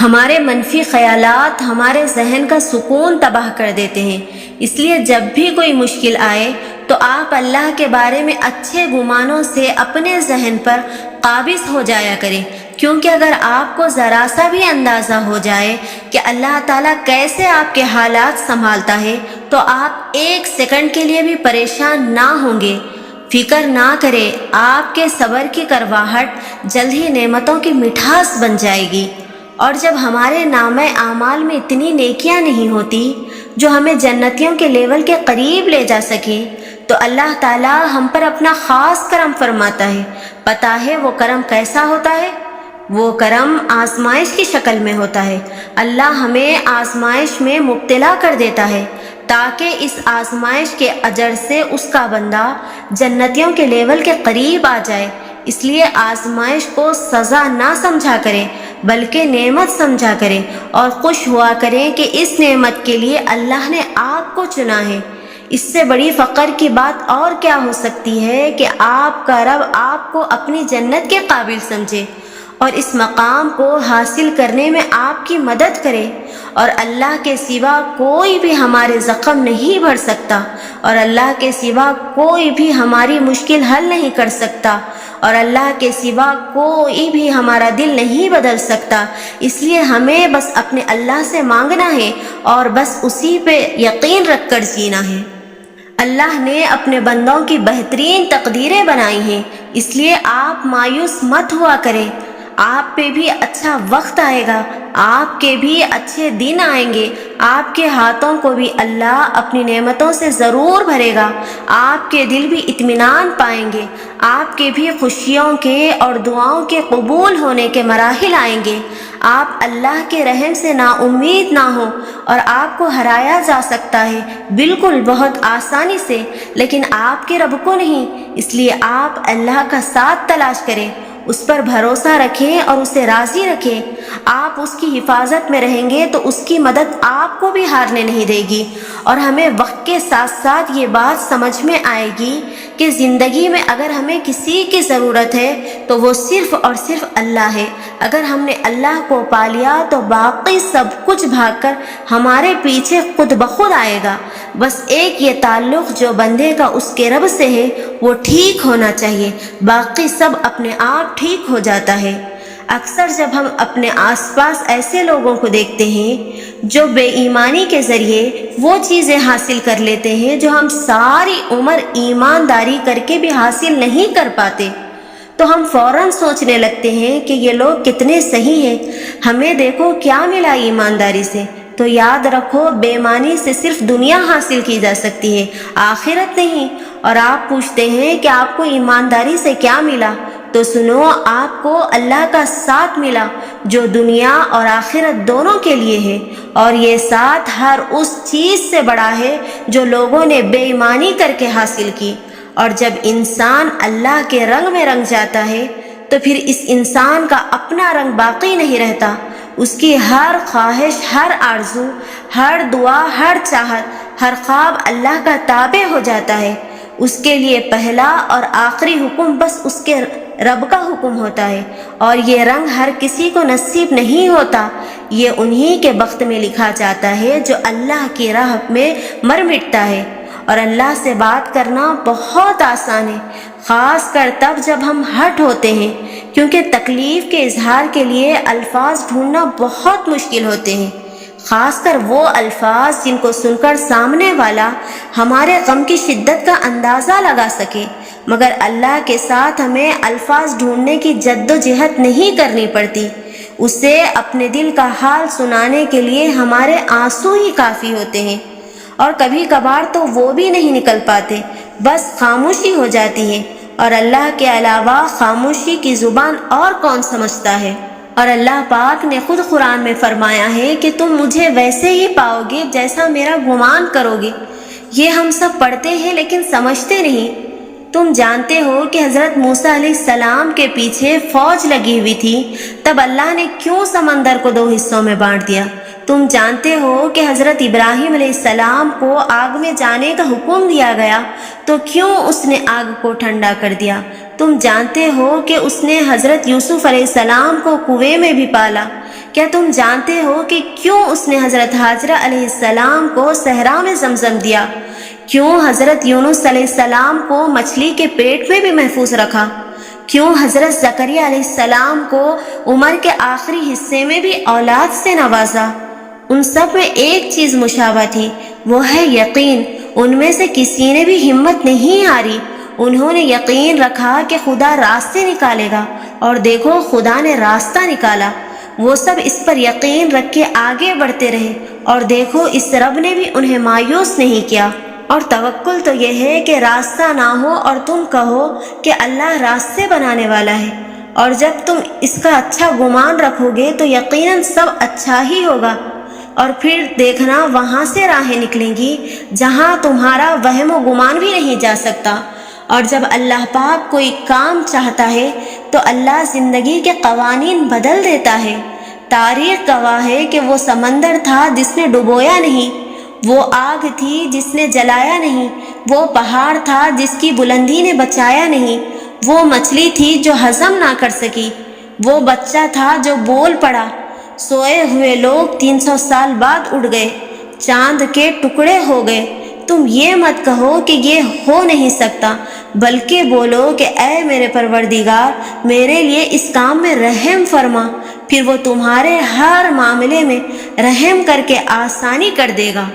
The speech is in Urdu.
ہمارے منفی خیالات ہمارے ذہن کا سکون تباہ کر دیتے ہیں۔ اس لیے جب بھی کوئی مشکل آئے تو آپ اللہ کے بارے میں اچھے گمانوں سے اپنے ذہن پر قابض ہو جایا کریں، کیونکہ اگر آپ کو ذرا سا بھی اندازہ ہو جائے کہ اللہ تعالیٰ کیسے آپ کے حالات سنبھالتا ہے تو آپ ایک سیکنڈ کے لیے بھی پریشان نہ ہوں گے۔ فکر نہ کریں، آپ کے صبر کی کرواہٹ جلد ہی نعمتوں کی مٹھاس بن جائے گی۔ اور جب ہمارے نامہ اعمال میں اتنی نیکیاں نہیں ہوتی جو ہمیں جنتیوں کے لیول کے قریب لے جا سکیں تو اللہ تعالیٰ ہم پر اپنا خاص کرم فرماتا ہے۔ پتہ ہے وہ کرم کیسا ہوتا ہے؟ وہ کرم آزمائش کی شکل میں ہوتا ہے۔ اللہ ہمیں آزمائش میں مبتلا کر دیتا ہے تاکہ اس آزمائش کے اجر سے اس کا بندہ جنتیوں کے لیول کے قریب آ جائے۔ اس لیے آزمائش کو سزا نہ سمجھا کریں بلکہ نعمت سمجھا کریں اور خوش ہوا کریں کہ اس نعمت کے لیے اللہ نے آپ کو چنا ہے۔ اس سے بڑی فخر کی بات اور کیا ہو سکتی ہے کہ آپ کا رب آپ کو اپنی جنت کے قابل سمجھے اور اس مقام کو حاصل کرنے میں آپ کی مدد کرے۔ اور اللہ کے سوا کوئی بھی ہمارے زخم نہیں بھر سکتا اور اللہ کے سوا کوئی بھی ہماری مشکل حل نہیں کر سکتا اور اللہ کے سوا کوئی بھی ہمارا دل نہیں بدل سکتا۔ اس لیے ہمیں بس اپنے اللہ سے مانگنا ہے اور بس اسی پہ یقین رکھ کر جینا ہے۔ اللہ نے اپنے بندوں کی بہترین تقدیریں بنائی ہیں، اس لیے آپ مایوس مت ہوا کریں۔ آپ پہ بھی اچھا وقت آئے گا، آپ کے بھی اچھے دن آئیں گے، آپ کے ہاتھوں کو بھی اللہ اپنی نعمتوں سے ضرور بھرے گا، آپ کے دل بھی اطمینان پائیں گے، آپ کے بھی خوشیوں کے اور دعاؤں کے قبول ہونے کے مراحل آئیں گے۔ آپ اللہ کے رحم سے نا امید نہ ہو اور آپ کو ہرایا جا سکتا ہے بالکل بہت آسانی سے، لیکن آپ کے رب کو نہیں۔ اس لیے آپ اللہ کا ساتھ تلاش کریں، اس پر بھروسہ رکھیں اور اسے راضی رکھیں۔ آپ اس کی حفاظت میں رہیں گے تو اس کی مدد آپ کو بھی ہارنے نہیں دے گی۔ اور ہمیں وقت کے ساتھ ساتھ یہ بات سمجھ میں آئے گی کہ زندگی میں اگر ہمیں کسی کی ضرورت ہے تو وہ صرف اور صرف اللہ ہے۔ اگر ہم نے اللہ کو پا لیا تو باقی سب کچھ بھاگ کر ہمارے پیچھے خود بخود آئے گا۔ بس ایک یہ تعلق جو بندے کا اس کے رب سے ہے وہ ٹھیک ہونا چاہیے، باقی سب اپنے آپ ٹھیک ہو جاتا ہے۔ اکثر جب ہم اپنے آس پاس ایسے لوگوں کو دیکھتے ہیں جو بے ایمانی کے ذریعے وہ چیزیں حاصل کر لیتے ہیں جو ہم ساری عمر ایمانداری کر کے بھی حاصل نہیں کر پاتے، تو ہم فوراً سوچنے لگتے ہیں کہ یہ لوگ کتنے صحیح ہیں، ہمیں دیکھو کیا ملا ایمانداری سے۔ تو یاد رکھو، بے ایمانی سے صرف دنیا حاصل کی جا سکتی ہے، آخرت نہیں۔ اور آپ پوچھتے ہیں کہ آپ کو ایمانداری سے کیا ملا؟ تو سنو، آپ کو اللہ کا ساتھ ملا جو دنیا اور آخرت دونوں کے لیے ہے، اور یہ ساتھ ہر اس چیز سے بڑا ہے جو لوگوں نے بے ایمانی کر کے حاصل کی۔ اور جب انسان اللہ کے رنگ میں رنگ جاتا ہے تو پھر اس انسان کا اپنا رنگ باقی نہیں رہتا، اس کی ہر خواہش، ہر آرزو، ہر دعا، ہر چاہت، ہر خواب اللہ کا تابع ہو جاتا ہے۔ اس کے لیے پہلا اور آخری حکم بس اس کے رب کا حکم ہوتا ہے، اور یہ رنگ ہر کسی کو نصیب نہیں ہوتا، یہ انہی کے بخت میں لکھا جاتا ہے جو اللہ کی راہ میں مر مٹتا ہے۔ اور اللہ سے بات کرنا بہت آسان ہے، خاص کر تب جب ہم ہرٹ ہوتے ہیں، کیونکہ تکلیف کے اظہار کے لیے الفاظ ڈھونڈنا بہت مشکل ہوتے ہیں، خاص کر وہ الفاظ جن کو سن کر سامنے والا ہمارے غم کی شدت کا اندازہ لگا سکے۔ مگر اللہ کے ساتھ ہمیں الفاظ ڈھونڈنے کی جد و جہد نہیں کرنی پڑتی، اسے اپنے دل کا حال سنانے کے لیے ہمارے آنسو ہی کافی ہوتے ہیں، اور کبھی کبھار تو وہ بھی نہیں نکل پاتے، بس خاموشی ہو جاتی ہے، اور اللہ کے علاوہ خاموشی کی زبان اور کون سمجھتا ہے؟ اور اللہ پاک نے خود قرآن میں فرمایا ہے کہ تم مجھے ویسے ہی پاؤ گے جیسا میرا گمان کرو گے۔ یہ ہم سب پڑھتے ہیں لیکن سمجھتے نہیں۔ تم جانتے ہو کہ حضرت موسیٰ علیہ السلام کے پیچھے فوج لگی ہوئی تھی، تب اللہ نے کیوں سمندر کو 2 حصوں میں بانٹ دیا؟ تم جانتے ہو کہ حضرت ابراہیم علیہ السلام کو آگ میں جانے کا حکم دیا گیا تو کیوں اس نے آگ کو ٹھنڈا کر دیا؟ تم جانتے ہو کہ اس نے حضرت یوسف علیہ السلام کو کنویں میں بھی پالا، کیا تم جانتے ہو کہ کیوں اس نے حضرت حاجرہ علیہ السلام کو صحرا میں زمزم دیا؟ کیوں حضرت یونس علیہ السلام کو مچھلی کے پیٹ میں بھی محفوظ رکھا؟ کیوں حضرت زکریا علیہ السلام کو عمر کے آخری حصے میں بھی اولاد سے نوازا؟ ان سب میں ایک چیز مشابہ تھی، وہ ہے یقین۔ ان میں سے کسی نے بھی ہمت نہیں ہاری، انہوں نے یقین رکھا کہ خدا راستے نکالے گا، اور دیکھو خدا نے راستہ نکالا۔ وہ سب اس پر یقین رکھ کے آگے بڑھتے رہے، اور دیکھو اس رب نے بھی انہیں مایوس نہیں کیا۔ اور توکل تو یہ ہے کہ راستہ نہ ہو اور تم کہو کہ اللہ راستے بنانے والا ہے، اور جب تم اس کا اچھا گمان رکھو گے تو یقیناً سب اچھا ہی ہوگا، اور پھر دیکھنا وہاں سے راہیں نکلیں گی جہاں تمہارا وہم و گمان بھی نہیں جا سکتا۔ اور جب اللہ پاک کوئی کام چاہتا ہے تو اللہ زندگی کے قوانین بدل دیتا ہے۔ تاریخ گواہ ہے کہ وہ سمندر تھا جس نے ڈبویا نہیں، وہ آگ تھی جس نے جلایا نہیں، وہ پہاڑ تھا جس کی بلندی نے بچایا نہیں، وہ مچھلی تھی جو ہضم نہ کر سکی، وہ بچہ تھا جو بول پڑا، سوئے ہوئے لوگ 300 سال بعد اٹھ گئے، چاند کے ٹکڑے ہو گئے۔ تم یہ مت کہو کہ یہ ہو نہیں سکتا، بلکہ بولو کہ اے میرے پروردگار میرے لیے اس کام میں رحم فرما، پھر وہ تمہارے ہر معاملے میں رحم کر کے آسانی کر دے گا۔